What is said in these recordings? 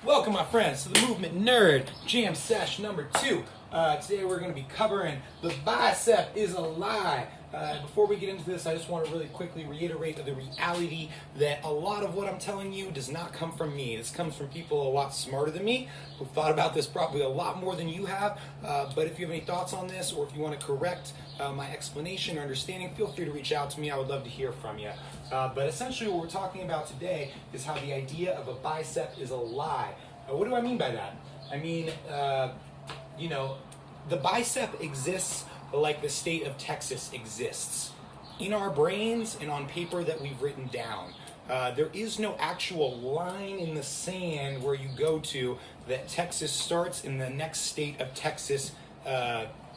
Welcome, my friends, to the Movement Nerd Jam Sesh number 2. Today we're going to be covering the bicep is a lie. Before we get into this, I just want to really quickly reiterate the reality that a lot of what I'm telling you does not come from me. This comes from people a lot smarter than me, who've thought about this probably a lot more than you have. But if you have any thoughts on this, or if you want to correct my explanation or understanding, feel free to reach out to me. I would love to hear from you. But essentially what we're talking about today is how the idea of a bicep is a lie. What do I mean by that? I mean, the bicep exists like the state of Texas exists. In our brains and on paper that we've written down. There is no actual line in the sand where you go to that Texas starts and the next state of Texas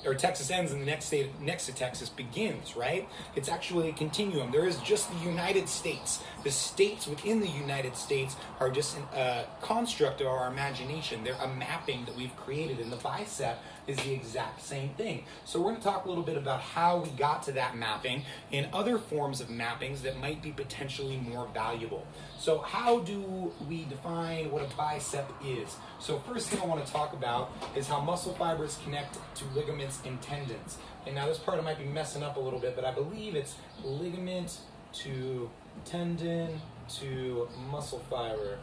or Texas ends and the next state next to Texas begins, right? It's actually a continuum. There is just the United States. The states within the United States are just a construct of our imagination. They're a mapping that we've created, and the bicep is the exact same thing. So we're going to talk a little bit about how we got to that mapping and other forms of mappings that might be potentially more valuable. So how do we define what a bicep is? So first thing I want to talk about is how muscle fibers connect to ligaments and tendons. And now this part I might be messing up a little bit, but I believe it's ligament to tendon to muscle fiber.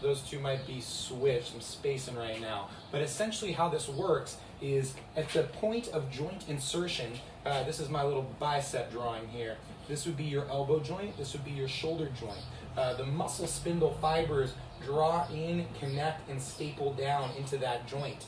Those two might be switched. I'm spacing right now. But essentially how this works is at the point of joint insertion, this is my little bicep drawing here. This would be your elbow joint. This would be your shoulder joint. The muscle spindle fibers draw in, connect, and staple down into that joint.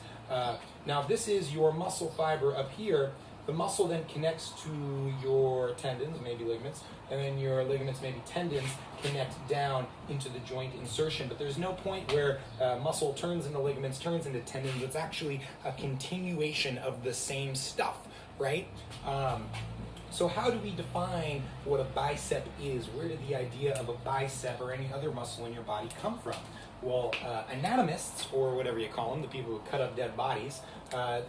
Now this is your muscle fiber up here. The muscle then connects to your tendons, maybe ligaments, and then your ligaments, maybe tendons, connect down into the joint insertion. But there's no point where muscle turns into ligaments, turns into tendons. It's actually a continuation of the same stuff, right? So how do we define what a bicep is? Where did the idea of a bicep or any other muscle in your body come from? Well, anatomists, or whatever you call them, the people who cut up dead bodies,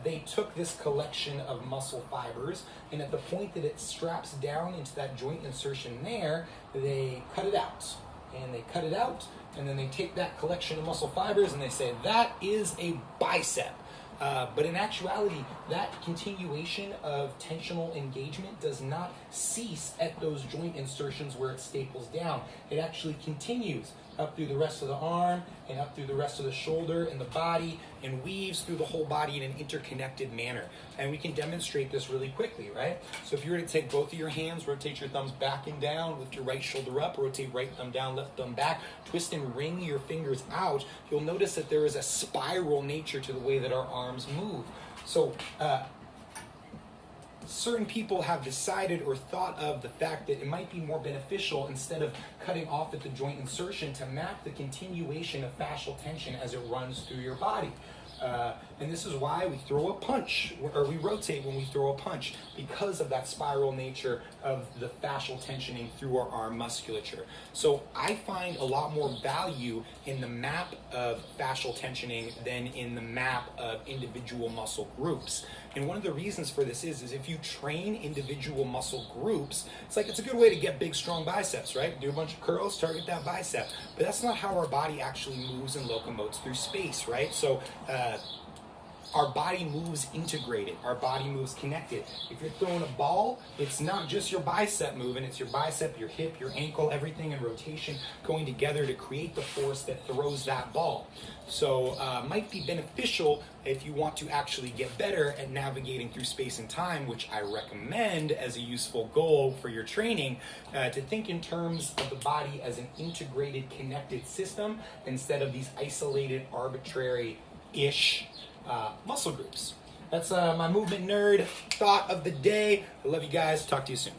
they took this collection of muscle fibers, and at the point that it straps down into that joint insertion there, they cut it out. And they cut it out, and then they take that collection of muscle fibers and they say, that is a bicep. But in actuality, that continuation of tensional engagement does not cease at those joint insertions where it staples down. It actually continues up through the rest of the arm and up through the rest of the shoulder and the body and weaves through the whole body in an interconnected manner. And we can demonstrate this really quickly, right? So if you were to take both of your hands, rotate your thumbs back and down, lift your right shoulder up, rotate right thumb down, left thumb back, twist and wring your fingers out, you'll notice that there is a spiral nature to the way that our arms move. So certain people have decided or thought of the fact that it might be more beneficial, instead of cutting off at the joint insertion, to map the continuation of fascial tension as it runs through your body. And this is why we throw a punch, or we rotate when we throw a punch, because of that spiral nature of the fascial tensioning through our arm musculature. So I find a lot more value in the map of fascial tensioning than in the map of individual muscle groups. And one of the reasons for this is if you train individual muscle groups, it's a good way to get big, strong biceps, right? Do a bunch of curls, target that bicep. But that's not how our body actually moves and locomotes through space, right? So our body moves integrated. Our body moves connected. If you're throwing a ball, it's not just your bicep moving, it's your bicep, your hip, your ankle, everything in rotation going together to create the force that throws that ball. So might be beneficial if you want to actually get better at navigating through space and time, which I recommend as a useful goal for your training, to think in terms of the body as an integrated, connected system instead of these isolated, arbitrary-ish muscle groups. That's my movement nerd thought of the day. I love you guys. Talk to you soon.